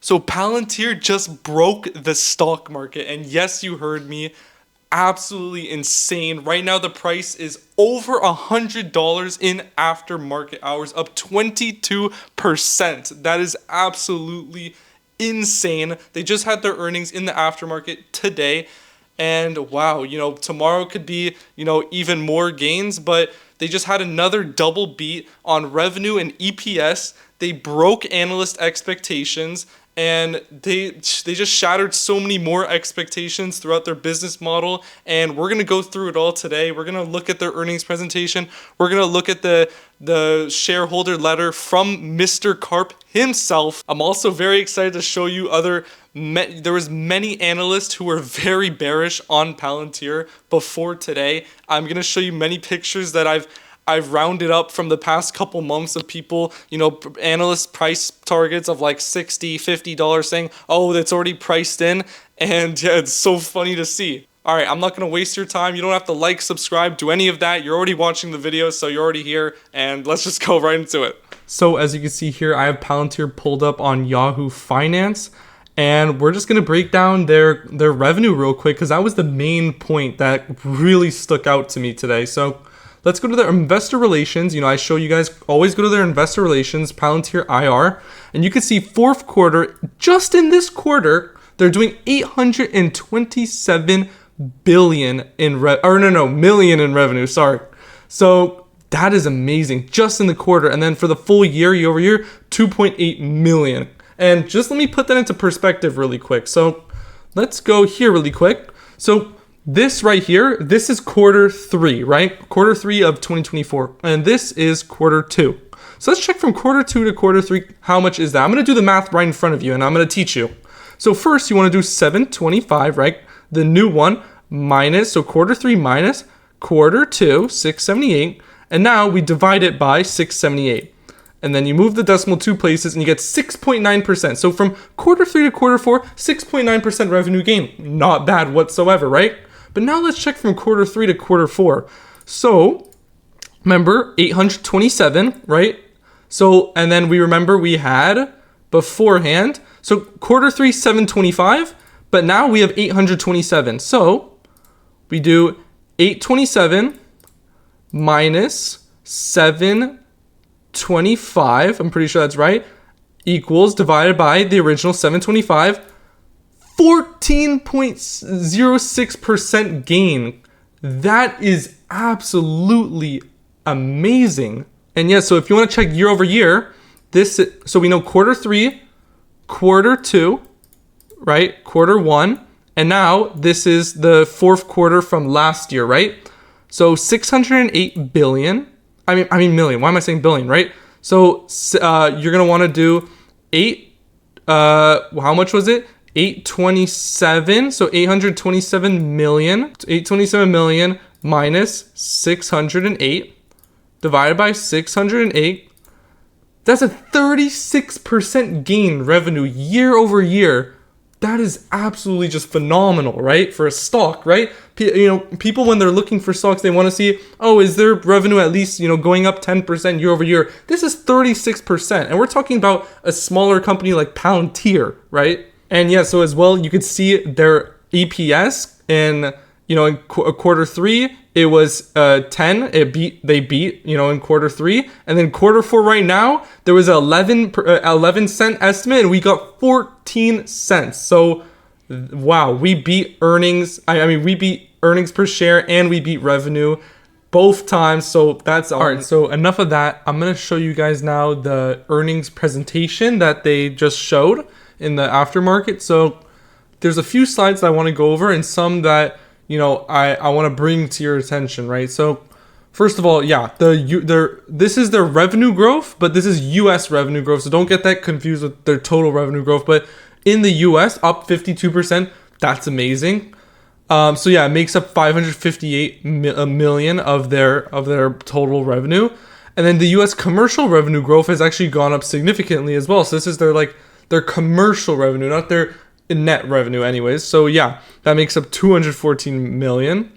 So Palantir just broke the stock market, and yes, you heard me, absolutely insane. Right now the price is over $100 in after market hours, up 22%. That is absolutely insane. They just had their earnings in the aftermarket today, and wow, tomorrow could be, even more gains, but they just had another double beat on revenue and EPS. They broke analyst expectations, and they just shattered so many more expectations throughout their business model, and we're going to go through it all today. We're going to look at their earnings presentation. We're going to look at the shareholder letter from Mr. Karp himself. I'm also very excited to show you there was many analysts who were very bearish on Palantir before today. I'm going to show you many pictures that I've rounded up from the past couple months of people, analyst price targets of like $60, $50 saying, oh, that's already priced in. And yeah, it's so funny to see. All right, I'm not going to waste your time. You don't have to like, subscribe, do any of that. You're already watching the video, so you're already here. And let's just go right into it. So as you can see here, I have Palantir pulled up on Yahoo Finance. And we're just going to break down their revenue real quick, because that was the main point that really stuck out to me today. So let's go to their investor relations. I show you guys always go to their investor relations, Palantir IR, and you can see fourth quarter, just in this quarter, they're doing 827 million in revenue. Sorry. So that is amazing just in the quarter. And then for the full year over year, 2.8 million. And just let me put that into perspective really quick. So let's go here really quick. So this right here, this is quarter 3, right? Quarter 3 of 2024. And this is quarter 2. So let's check from quarter 2 to quarter 3. How much is that? I'm going to do the math right in front of you, and I'm going to teach you. So first, you want to do 725, right? The new one minus, so quarter 3 minus quarter 2, 678. And now we divide it by 678. And then you move the decimal 2 places and you get 6.9%. So from quarter 3 to quarter 4, 6.9% revenue gain. Not bad whatsoever, right? But now let's check from quarter 3 to quarter 4. So remember 827, right? So, and then we remember we had beforehand. So quarter 3, 725, but now we have 827. So we do 827 minus 725, I'm pretty sure that's right, equals divided by the original 725, 14.06% gain. That is absolutely amazing. And yeah, so if you want to check year over year, so we know quarter 3, quarter 2, right? Quarter 1, and now this is the fourth quarter from last year, right? So 608 billion. I mean million. Why am I saying billion, right? So you're going to want to do how much was it? 827. So 827 million. 827 million minus 608 divided by 608. That's a 36% gain revenue year over year. That is absolutely just phenomenal, right? For a stock, right? People when they're looking for stocks, they want to see, oh, is their revenue at least, going up 10% year over year? This is 36%. And we're talking about a smaller company like Palantir, right? And yeah, so as well, you could see their EPS in quarter 3, it was 10. They beat, in quarter 3. And then quarter 4 right now, there was 11 cent estimate, and we got 14 cents. So, wow, we beat earnings. We beat earnings per share, and we beat revenue both times. So that's all right. So enough of that. I'm going to show you guys now the earnings presentation that they just showed in the aftermarket. So there's a few slides that I want to go over, and some that I want to bring to your attention, right? So first of all, yeah, this is their revenue growth, but this is US revenue growth. So don't get that confused with their total revenue growth. But in the US, up 52%. That's amazing. So yeah, it makes up 558 million of their total revenue. And then the US commercial revenue growth has actually gone up significantly as well. So this is their commercial revenue, not their net revenue anyways. So yeah, that makes up 214 million.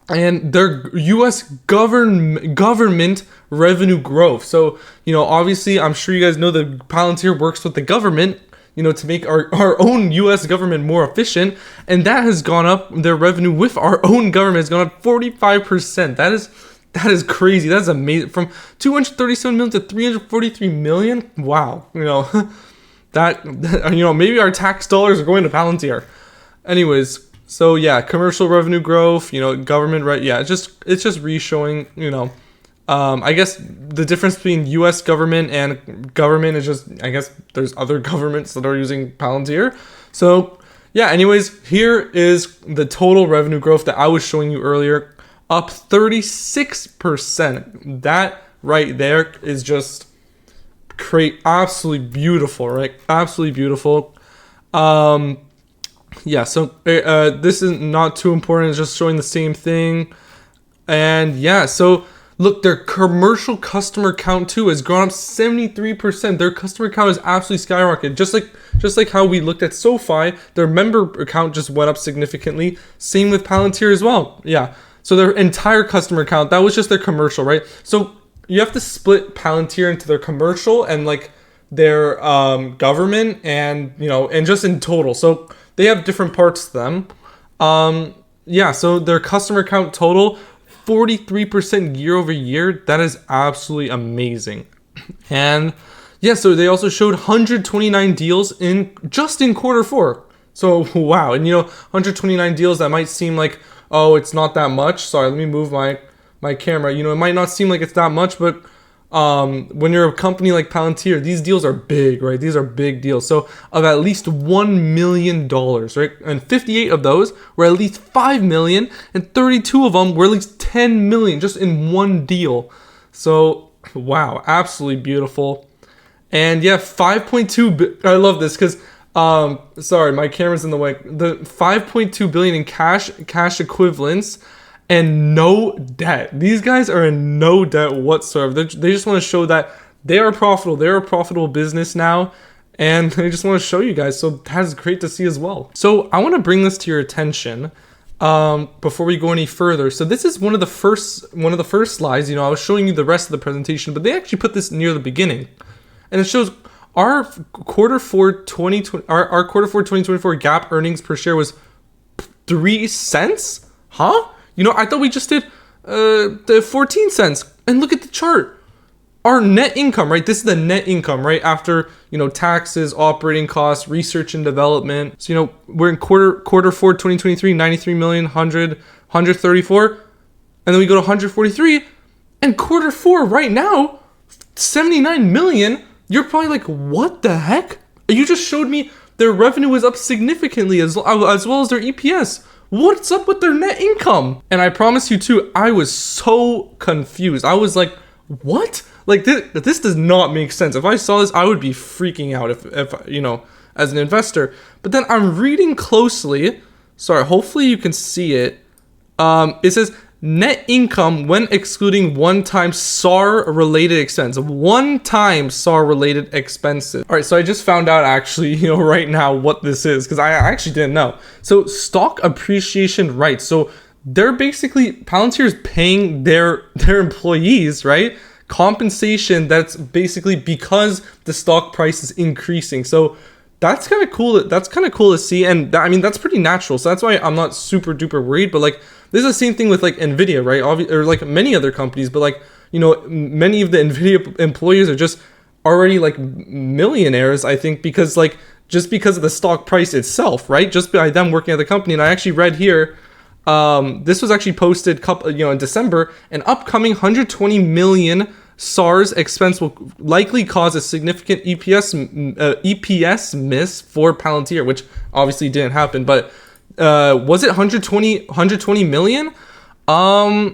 And their US government revenue growth. So, obviously, I'm sure you guys know that Palantir works with the government. to make our own US government more efficient. And that has gone up, their revenue with our own government has gone up 45%. That is crazy. That's amazing. From 237 million to 343 million. Wow. That maybe our tax dollars are going to Palantir. Anyways, so yeah, commercial revenue growth, government, right? Yeah, it's just re-showing, I guess the difference between US government and government is just, I guess there's other governments that are using Palantir. So yeah, anyways, here is the total revenue growth that I was showing you earlier, up 36%. That right there is just absolutely beautiful, right? Absolutely beautiful. Yeah, so this is not too important. It's just showing the same thing. And yeah, so look, their commercial customer count too has grown up 73%. Their customer count is absolutely skyrocketed. Just like how we looked at SoFi, their member account just went up significantly. Same with Palantir as well. Yeah, so their entire customer count, that was just their commercial, right? So you have to split Palantir into their commercial and like their government and and just in total. So they have different parts to them. Yeah, so their customer count total 43% year over year. That is absolutely amazing. And yeah, so they also showed 129 deals in quarter four. So wow, and 129 deals, that might seem like, oh, it's not that much. Sorry, let me move my camera. It might not seem like it's that much, but when you're a company like Palantir, these deals are big, right? These are big deals. So of at least $1 million, right? And 58 of those were at least 5 million, and 32 of them were at least 10 million just in one deal. So wow, absolutely beautiful. And yeah, 5.2. I love this because sorry, my camera's in the way. The 5.2 billion in cash equivalents. And no debt. These guys are in no debt whatsoever. They just want to show that they are profitable. They're a profitable business now. And they just want to show you guys. So that's great to see as well. So I want to bring this to your attention before we go any further. So this is one of the first slides. I was showing you the rest of the presentation, but they actually put this near the beginning. And it shows our quarter four 2024 GAAP earnings per share was 3 cents. Huh? I thought we just did the 14 cents. And look at the chart. Our net income, right? This is the net income, right? After, taxes, operating costs, research and development. So, we're in quarter four, 2023, 93 million, 134. And then we go to 143. And quarter four right now, 79 million. You're probably like, what the heck? You just showed me their revenue was up significantly as well as their EPS. What's up with their net income? And I promise you too, I was so confused. I was like, what? Like this does not make sense. If I saw this, I would be freaking out if as an investor. But then I'm reading closely. Sorry, hopefully you can see it. It says net income when excluding one-time SAR-related expense. One-time SAR-related expenses. All right, so I just found out actually, right now what this is because I actually didn't know. So stock appreciation rights. So they're basically, Palantir is paying their employees, right? Compensation that's basically because the stock price is increasing. So that's kind of cool. That's kind of cool to see. And that's pretty natural. So that's why I'm not super duper worried, but like, this is the same thing with like Nvidia, right? Or like many other companies, but like, many of the Nvidia employees are just already like millionaires, I think, because like, just because of the stock price itself, right? Just by them working at the company. And I actually read here, this was actually posted, in December, an upcoming 120 million SARS expense will likely cause a significant EPS miss for Palantir, which obviously didn't happen, but was it 120 million? Yeah,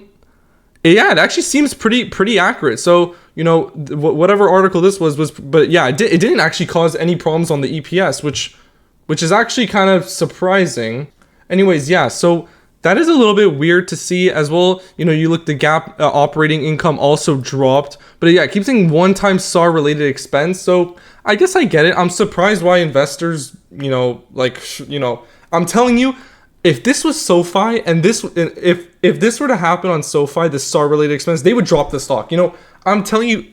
it actually seems pretty accurate. So, whatever article this was, but yeah, it didn't actually cause any problems on the EPS, which is actually kind of surprising. Anyways, yeah, so that is a little bit weird to see as well. You look, the GAAP operating income also dropped, but yeah, it keeps saying one-time SAR related expense. So I guess I get it. I'm surprised why investors, I'm telling you, if this was SoFi and if this were to happen on SoFi, the SAR related expense, they would drop the stock. I'm telling you,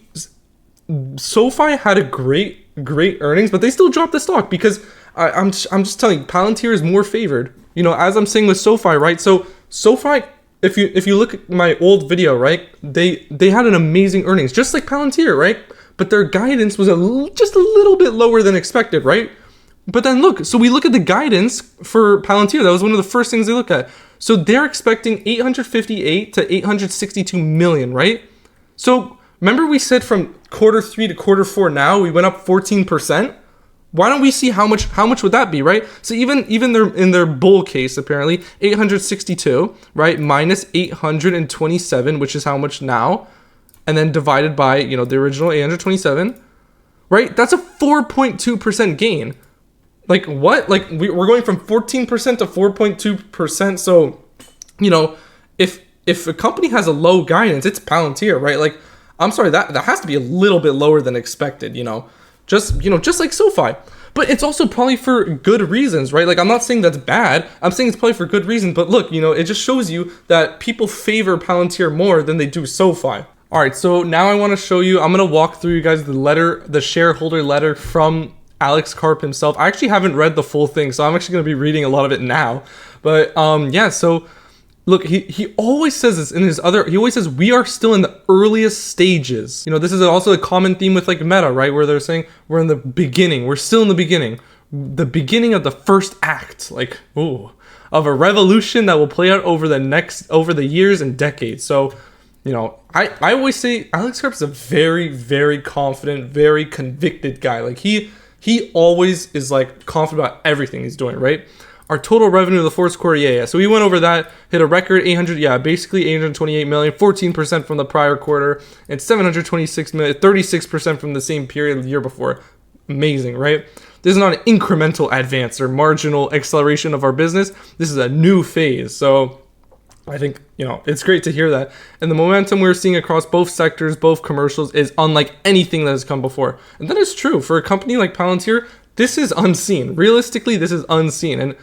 SoFi had a great great earnings, but they still dropped the stock because I'm just telling you, Palantir is more favored. You know, as I'm saying with SoFi, right? So SoFi, if you look at my old video, right, they had an amazing earnings, just like Palantir, right? But their guidance was just a little bit lower than expected, right? But then look, so we look at the guidance for Palantir. That was one of the first things they look at. So they're expecting 858 to 862 million, right? So remember we said from quarter 3 to quarter 4 now, we went up 14%? Why don't we see how much would that be, right? So even in their bull case, apparently, 862, right, minus 827, which is how much now, and then divided by, you know, the original 827, right? That's a 4.2% gain. Like what? Like we're going from 14% to 4.2%. So, you know, if a company has a low guidance, it's Palantir, right? Like, I'm sorry, that has to be a little bit lower than expected, you know. Just like SoFi. But it's also probably for good reasons, right? Like, I'm not saying that's bad. I'm saying it's probably for good reason. But look, you know, it just shows you that people favor Palantir more than they do SoFi. All right, so now I want to show you, I'm going to walk through you guys the shareholder letter from Alex Karp himself. I actually haven't read the full thing, so I'm actually going to be reading a lot of it now. But yeah, so look, he always says this in he always says we are still in the earliest stages. You know, this is also a common theme with like Meta, right? Where they're saying we're in the beginning. We're still in the beginning of the first act, like, ooh, of a revolution that will play out over the years and decades. So, you know, I always say Alex Karp's a very, very confident, very convicted guy. Like he always is like confident about everything he's doing, right? Our total revenue of the fourth quarter, yeah. So we went over that, hit a record 828 million, 14% from the prior quarter, and 726 million, 36% from the same period the year before. Amazing, right? This is not an incremental advance or marginal acceleration of our business. This is a new phase. So I think, you know, it's great to hear that. And the momentum we're seeing across both sectors, both commercials, is unlike anything that has come before. And that is true. For a company like Palantir, this is unseen. Realistically, this is unseen. And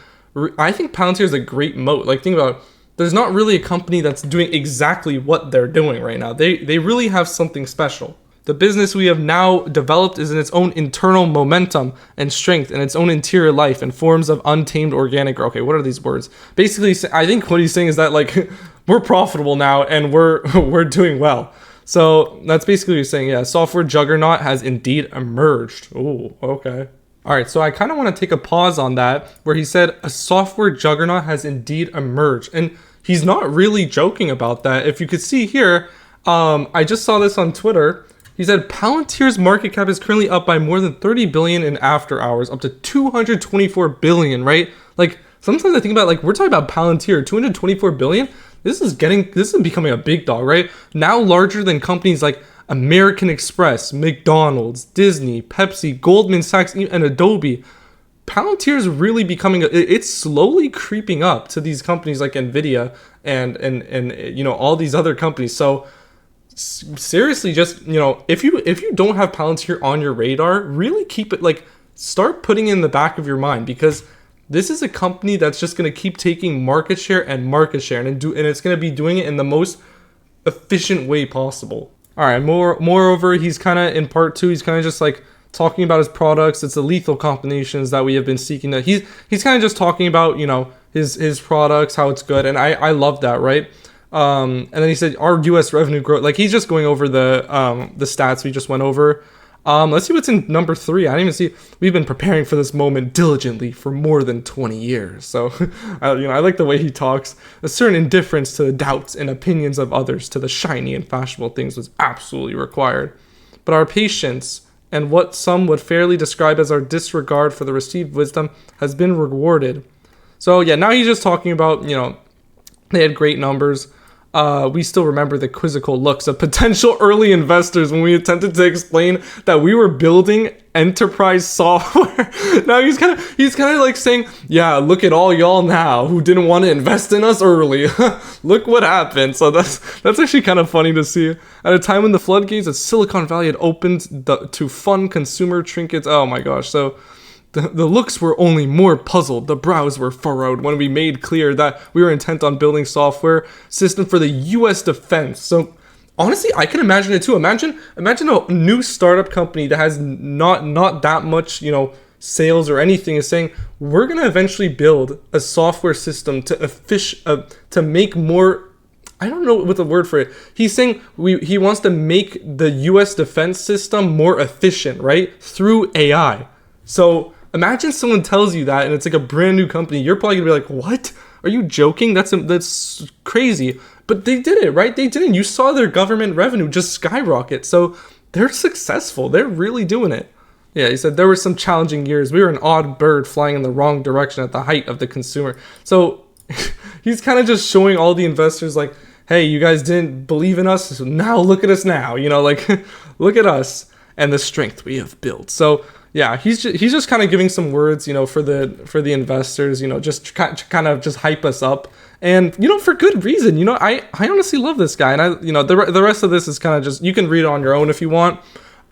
I think Palantir is a great moat. Like, think about it. There's not really a company that's doing exactly what they're doing right now. They really have something special. The business we have now developed is in its own internal momentum and strength and its own interior life and forms of untamed organic growth. Okay, what are these words? Basically, I think what he's saying is that, like, we're profitable now and we're doing well. So that's basically what he's saying. Yeah, software juggernaut has indeed emerged. Oh, okay. All right, so I kind of want to take a pause on that, where he said a software juggernaut has indeed emerged. And he's not really joking about that. If you could see here, I just saw this on Twitter. He said Palantir's market cap is currently up by more than 30 billion in after hours, up to 224 billion, right? Like, sometimes I think about, like, we're talking about Palantir, 224 billion. This is becoming a big dog, right? Now larger than companies like American Express, McDonald's, Disney, Pepsi, Goldman Sachs, and Adobe. Palantir is really becoming it's slowly creeping up to these companies like Nvidia and you know, all these other companies. So seriously, just, you know, if you don't have Palantir on your radar, really keep it, like, start putting it in the back of your mind, because this is a company that's just going to keep taking market share, and it's going to be doing it in the most efficient way possible. All right, moreover, he's kind of in part 2, he's kind of just like talking about his products. It's the lethal combinations that we have been seeking. That he's kind of just talking about, you know, his products, how it's good, and I love that, right? And then he said our U.S. revenue growth. Like, he's just going over the stats we just went over. Let's see what's in number 3. I didn't even see. We've been preparing for this moment diligently for more than 20 years. So, I like the way he talks. A certain indifference to the doubts and opinions of others, to the shiny and fashionable things, was absolutely required. But our patience and what some would fairly describe as our disregard for the received wisdom has been rewarded. So yeah, now he's just talking about, you know, they had great numbers. We still remember the quizzical looks of potential early investors when we attempted to explain that we were building enterprise software. Now he's kind of like saying, yeah, look at all y'all now who didn't want to invest in us early. Look what happened. So that's actually kind of funny to see. At a time when the floodgates of Silicon Valley had opened to fun consumer trinkets. Oh my gosh. So the looks were only more puzzled, the brows were furrowed when we made clear that we were intent on building software system for the U.S. defense. So honestly, I can imagine it too. Imagine a new startup company that has not that much, you know, sales or anything is saying, we're going to eventually build a software system to make more, I don't know what the word for it. He's saying he wants to make the US defense system more efficient, right? Through AI. So imagine someone tells you that and it's like a brand new company. You're probably gonna be like, what? Are you joking? That's crazy. But they did it, right? They didn't. You saw their government revenue just skyrocket. So they're successful. They're really doing it. Yeah, he said there were some challenging years. We were an odd bird flying in the wrong direction at the height of the consumer. So he's kind of just showing all the investors like, hey, you guys didn't believe in us. So now look at us now, you know, like look at us and the strength we have built. So yeah, he's just kind of giving some words, you know, for the investors, you know, just kind of just hype us up. And, you know, for good reason. You know, I honestly love this guy. And you know, the rest of this is kind of just, you can read it on your own if you want.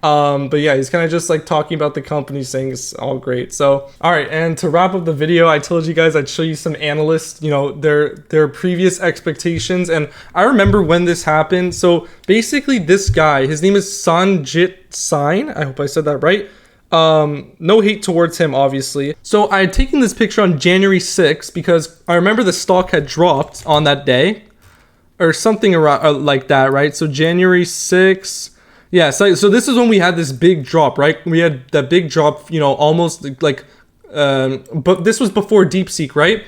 But yeah, he's kind of just like talking about the company, saying it's all great. So, all right. And to wrap up the video, I told you guys I'd show you some analysts, you know, their previous expectations. And I remember when this happened. So basically this guy, his name is Sanjit Singh. I hope I said that right. No hate towards him, obviously. So I had taken this picture on January 6th because I remember the stock had dropped on that day or something around like that, right? So January 6th. Yeah, so this is when we had this big drop, right? We had that big drop, you know, almost like, but this was before DeepSeek, right?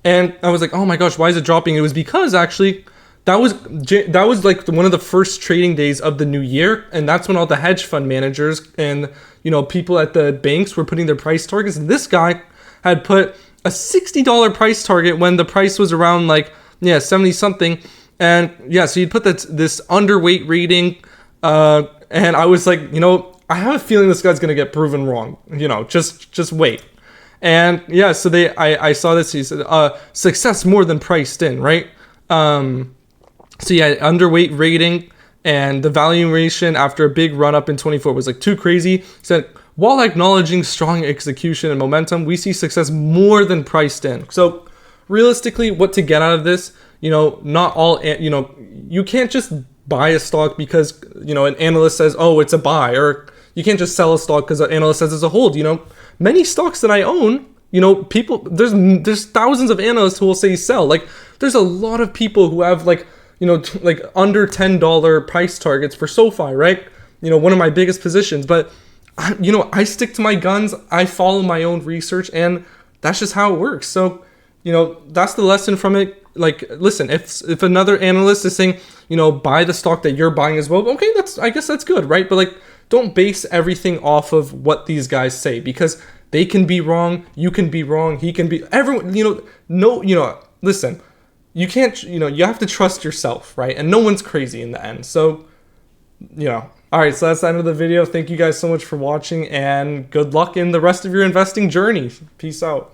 And I was like, oh my gosh, why is it dropping? It was because actually that was like one of the first trading days of the new year. And that's when all the hedge fund managers and, you know, people at the banks were putting their price targets. And this guy had put a $60 price target when the price was around like, yeah, 70 something. And yeah, so he'd put this underweight rating. And I was like, you know, I have a feeling this guy's gonna get proven wrong. You know, just wait. And yeah, so I saw this. He said, success more than priced in, right? So yeah, underweight rating and the valuation after a big run up in 24 was like too crazy. He said, while acknowledging strong execution and momentum, we see success more than priced in. So realistically, what to get out of this? You know, not all. You know, you can't just buy a stock because, you know, an analyst says, oh, it's a buy, or you can't just sell a stock because an analyst says it's a hold. You know, many stocks that I own, you know, people, there's thousands of analysts who will say sell. Like there's a lot of people who have like, you know, like under $10 price targets for SoFi, right? You know, one of my biggest positions, but you know, I stick to my guns. I follow my own research and that's just how it works. So, you know, that's the lesson from it. Like, listen, if another analyst is saying, you know, buy the stock that you're buying as well, okay, I guess that's good, right? But like, don't base everything off of what these guys say because they can be wrong, you can be wrong, he can be, everyone, you know, listen, you can't, you know, you have to trust yourself, right? And no one's crazy in the end. So, you know, all right, so that's the end of the video. Thank you guys so much for watching and good luck in the rest of your investing journey. Peace out.